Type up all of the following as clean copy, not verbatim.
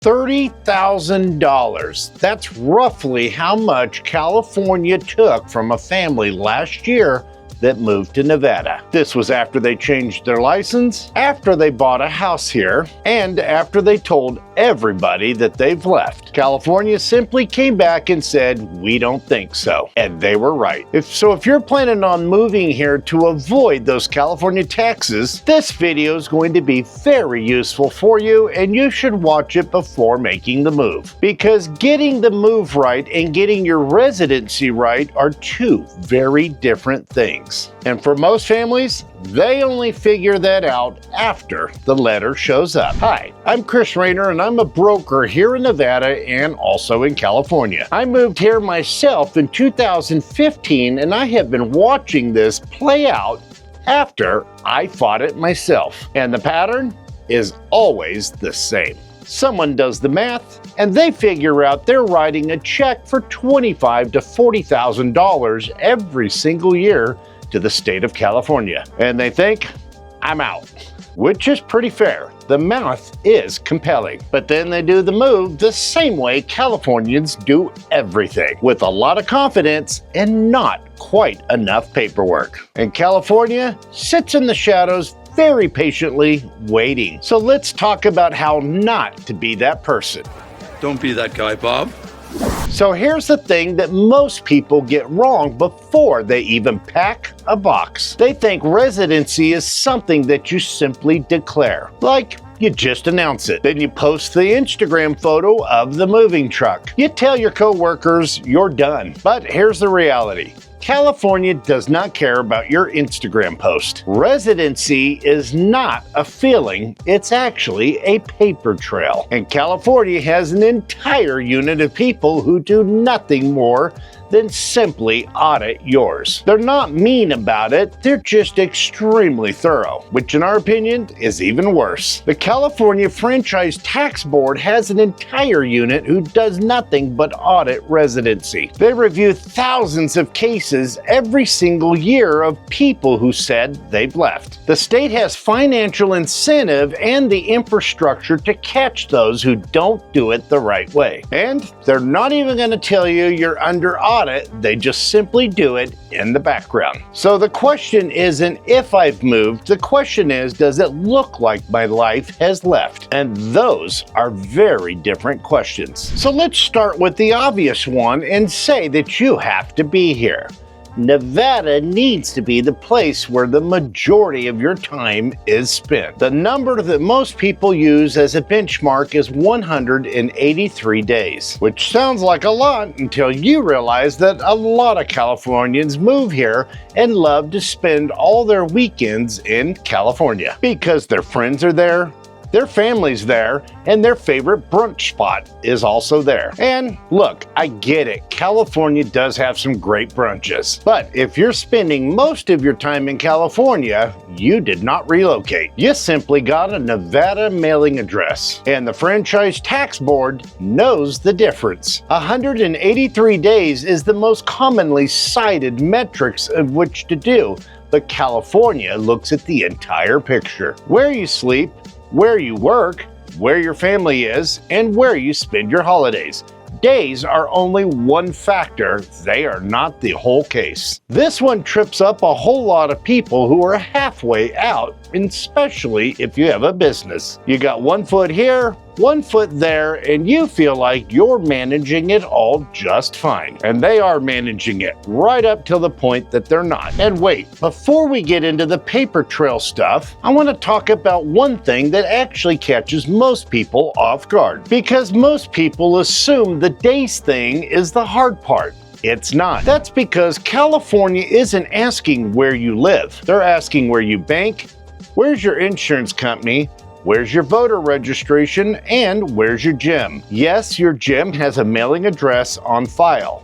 $30,000. That's roughly how much California took from a family last year that moved to Nevada. This was after they changed their license, after they bought a house here, and after they told everybody that they've left. California simply came back and said, "We don't think so." And they were right. If you're planning on moving here to avoid those California taxes, this video is going to be very useful for you, and you should watch it before making the move. Because getting the move right and getting your residency right are two very different things. And for most families, they only figure that out after the letter shows up. Hi, I'm Raynor, and I'm a broker here in Nevada and also in California. I moved here myself in 2015, and I have been watching this play out after I fought it myself. And the pattern is always the same. Someone does the math, and they figure out they're writing a check for $25,000 to $40,000 every single year to the state of California. And they think, I'm out. Which is pretty fair. The math is compelling. But then they do the move the same way Californians do everything, with a lot of confidence and not quite enough paperwork. And California sits in the shadows very patiently waiting. So let's talk about how not to be that person. Don't be that guy, Bob. So here's the thing that most people get wrong before they even pack a box. They think residency is something that you simply declare, like you just announce it. Then you post the Instagram photo of the moving truck. You tell your coworkers you're done. But here's the reality. California does not care about your Instagram post. Residency is not a feeling, it's actually a paper trail. And California has an entire unit of people who do nothing more than simply audit yours. They're not mean about it, they're just extremely thorough, which in our opinion is even worse. The California Franchise Tax Board has an entire unit who does nothing but audit residency. They review thousands of cases every single year of people who said they've left. The state has financial incentive and the infrastructure to catch those who don't do it the right way. And they're not even going to tell you you're under audit, they just simply do it in the background. So the question isn't if I've moved, the question is, does it look like my life has left? And those are very different questions. So let's start with the obvious one and say that you have to be here. Nevada needs to be the place where the majority of your time is spent. The number that most people use as a benchmark is 183 days, which sounds like a lot until you realize that a lot of Californians move here and love to spend all their weekends in California because their friends are there, their family's there, and their favorite brunch spot is also there. And look, I get it, California does have some great brunches. But if you're spending most of your time in California, you did not relocate. You simply got a Nevada mailing address. And the Franchise Tax Board knows the difference. 183 days is the most commonly cited metrics of which to do, but California looks at the entire picture. Where you sleep, where you work, where your family is, and where you spend your holidays. Days are only one factor, they are not the whole case. This one trips up a whole lot of people who are halfway out, especially if you have a business. You got one foot here, one foot there, and you feel like you're managing it all just fine. And they are managing it right up till the point that they're not. And wait, before we get into the paper trail stuff, I want to talk about one thing that actually catches most people off guard. Because most people assume the days thing is the hard part. It's not. That's because California isn't asking where you live. They're asking where you bank, where's your insurance company, where's your voter registration, and where's your gym. Yes, your gym has a mailing address on file.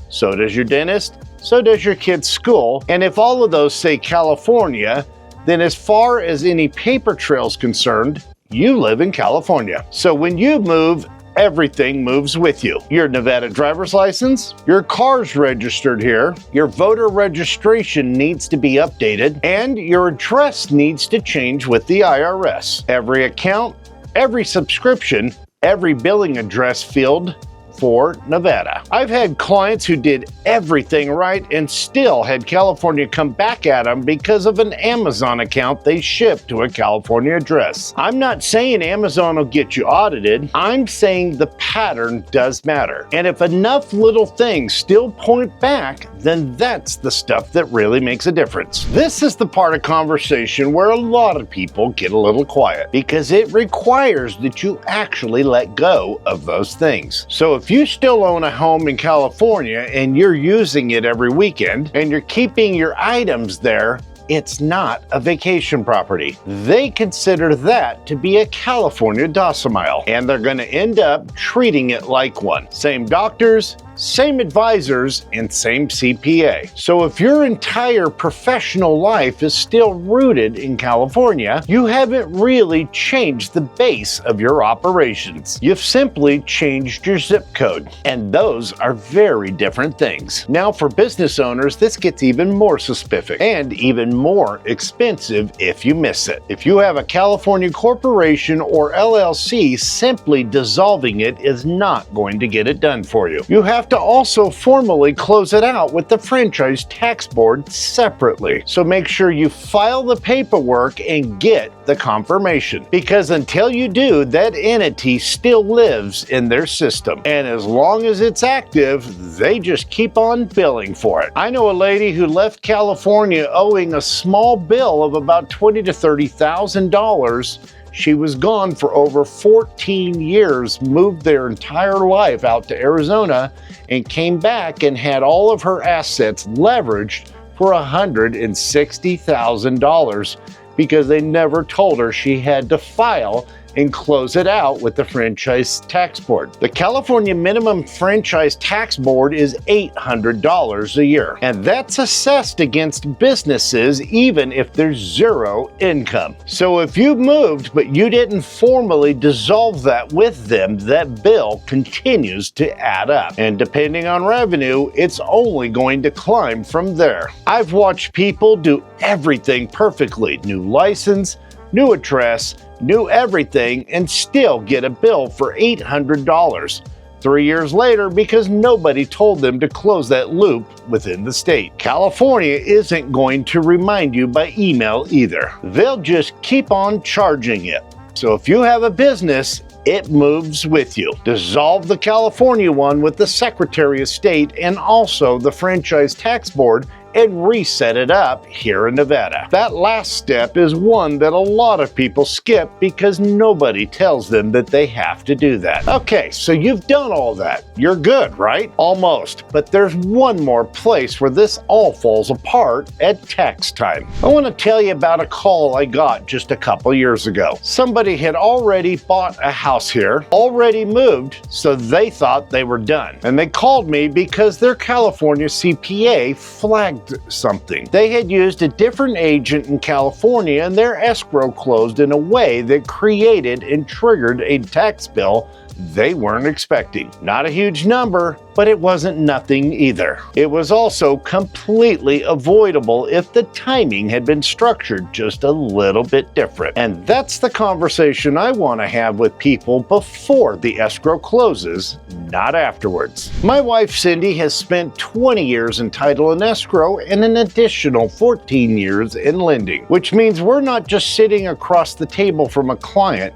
So does your dentist, so does your kid's school, and if all of those say California, then as far as any paper trail's concerned, you live in California. So when you move, everything moves with you. Your Nevada driver's license, your car's registered here, your voter registration needs to be updated, and your address needs to change with the IRS. Every account, every subscription, every billing address field for Nevada. I've had clients who did everything right and still had California come back at them because of an Amazon account they shipped to a California address. I'm not saying Amazon will get you audited. I'm saying the pattern does matter. And if enough little things still point back, then that's the stuff that really makes a difference. This is the part of conversation where a lot of people get a little quiet because it requires that you actually let go of those things. So if you still own a home in California and you're using it every weekend and you're keeping your items there, it's not a vacation property. They consider that to be a California domicile, and they're going to end up treating it like one. Same doctors, same advisors, and same CPA. So if your entire professional life is still rooted in California, you haven't really changed the base of your operations. You've simply changed your zip code, and those are very different things. Now for business owners, this gets even more specific and even more expensive if you miss it. If you have a California corporation or LLC, simply dissolving it is not going to get it done for you. You have to also formally close it out with the Franchise Tax Board separately. So make sure you file the paperwork and get the confirmation, because until you do, that entity still lives in their system. And as long as it's active, they just keep on billing for it. I know a lady who left California owing a small bill of about $20,000 to $30,000. She was gone for over 14 years, moved their entire life out to Arizona, and came back and had all of her assets leveraged for $160,000 because they never told her she had to file and close it out with the Franchise Tax Board. The California Minimum Franchise Tax Board is $800 a year, and that's assessed against businesses even if there's zero income. So if you moved but you didn't formally dissolve that with them, that bill continues to add up. And depending on revenue, it's only going to climb from there. I've watched people do everything perfectly. New license, new address, new everything, and still get a bill for $800 3 years later because nobody told them to close that loop within the state. California isn't going to remind you by email either. They'll just keep on charging it. So if you have a business, it moves with you. Dissolve the California one with the Secretary of State and also the Franchise Tax Board and reset it up here in Nevada. That last step is one that a lot of people skip because nobody tells them that they have to do that. Okay, so you've done all that. You're good, right? Almost. But there's one more place where this all falls apart at tax time. I want to tell you about a call I got just a couple years ago. Somebody had already bought a house here, already moved, so they thought they were done. And they called me because their California CPA flagged something. They had used a different agent in California and their escrow closed in a way that created and triggered a tax bill they weren't expecting. Not a huge number, but it wasn't nothing either. It was also completely avoidable if the timing had been structured just a little bit different. And that's the conversation I want to have with people before the escrow closes, not afterwards. My wife Cindy has spent 20 years in title and escrow and an additional 14 years in lending, which means we're not just sitting across the table from a client.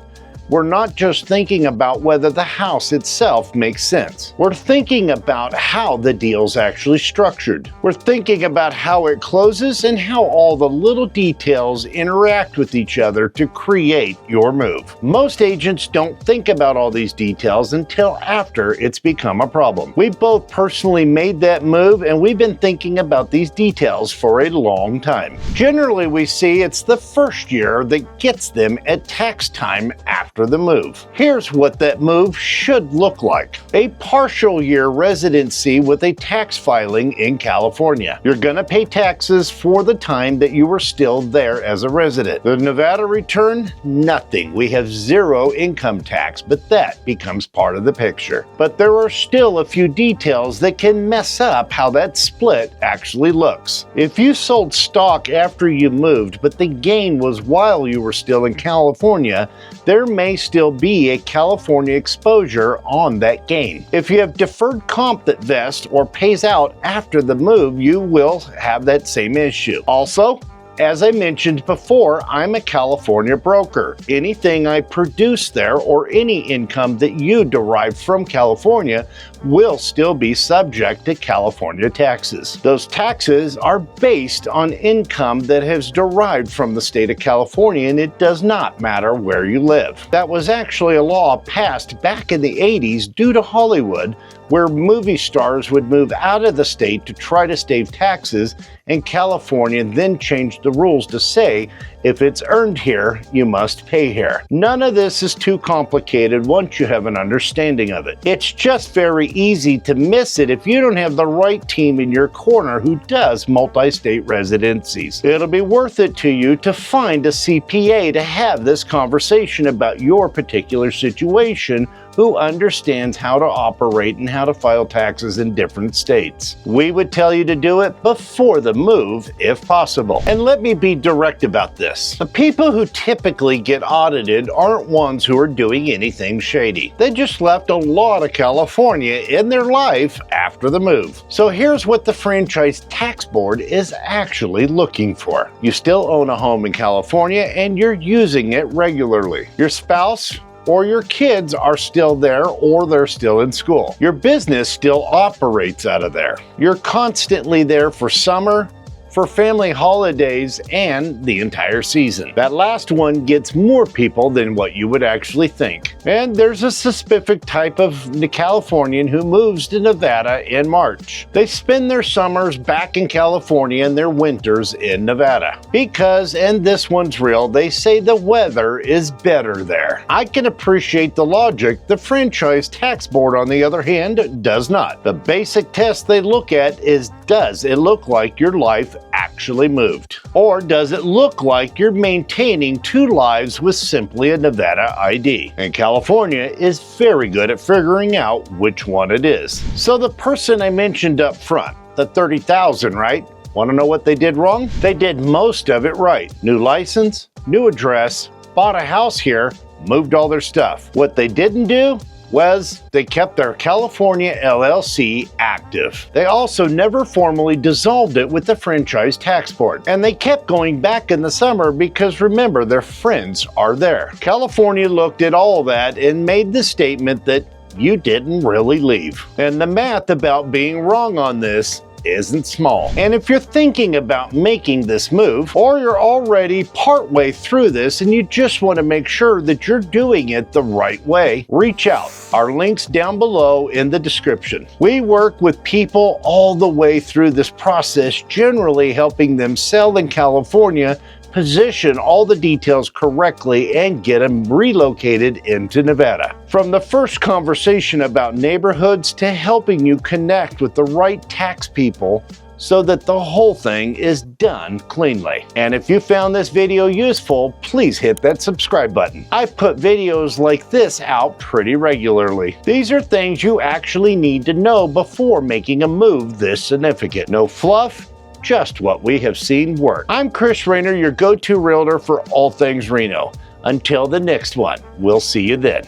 We're not just thinking about whether the house itself makes sense. We're thinking about how the deal's actually structured. We're thinking about how it closes and how all the little details interact with each other to create your move. Most agents don't think about all these details until after it's become a problem. We both personally made that move and we've been thinking about these details for a long time. Generally, we see it's the first year that gets them at tax time after the move. Here's what that move should look like. A partial year residency with a tax filing in California. You're going to pay taxes for the time that you were still there as a resident. The Nevada return, nothing. We have zero income tax, but that becomes part of the picture. But there are still a few details that can mess up how that split actually looks. If you sold stock after you moved, but the gain was while you were still in California, there may may still be a California exposure on that gain. If you have deferred comp that vests or pays out after the move, you will have that same issue. Also, as I mentioned before, I'm a California broker. Anything I produce there or any income that you derive from California will still be subject to California taxes. Those taxes are based on income that has derived from the state of California, and it does not matter where you live. That was actually a law passed back in the 80s due to Hollywood, where movie stars would move out of the state to try to save taxes, and California then changed the rules to say, if it's earned here, you must pay here. None of this is too complicated once you have an understanding of it. It's just very easy to miss it if you don't have the right team in your corner who does multi-state residencies. It'll be worth it to you to find a CPA to have this conversation about your particular situation, who understands how to operate and how to file taxes in different states. We would tell you to do it before the move, if possible. And let me be direct about this. The people who typically get audited aren't ones who are doing anything shady. They just left a lot of California in their life after the move. So here's what the Franchise Tax Board is actually looking for. You still own a home in California and you're using it regularly. Your spouse or your kids are still there, or they're still in school. Your business still operates out of there. You're constantly there for summer, for family holidays, and the entire season. That last one gets more people than what you would actually think. And there's a specific type of Californian who moves to Nevada in March. They spend their summers back in California and their winters in Nevada. Because, and this one's real, they say the weather is better there. I can appreciate the logic. The Franchise Tax Board, on the other hand, does not. The basic test they look at is, does it look like your life actually moved? Or does it look like you're maintaining two lives with simply a Nevada ID? And California is very good at figuring out which one it is. So the person I mentioned up front, the 30,000, right? Want to know what they did wrong? They did most of it right. New license, new address, bought a house here, moved all their stuff. What they didn't do was they kept their California LLC active. They also never formally dissolved it with the Franchise Tax Board. And they kept going back in the summer because, remember, their friends are there. California looked at all that and made the statement that you didn't really leave. And the math about being wrong on this isn't small. And if you're thinking about making this move, or you're already partway through this and you just want to make sure that you're doing it the right way, reach out. Our link's down below in the description. We work with people all the way through this process, generally helping them sell in California, position all the details correctly, and get them relocated into Nevada. From the first conversation about neighborhoods to helping you connect with the right tax people so that the whole thing is done cleanly. And if you found this video useful, please hit that subscribe button. I put videos like this out pretty regularly. These are things you actually need to know before making a move this significant. No fluff, just what we have seen work. I'm Chris Raynor, your go-to realtor for all things Reno. Until the next one, we'll see you then.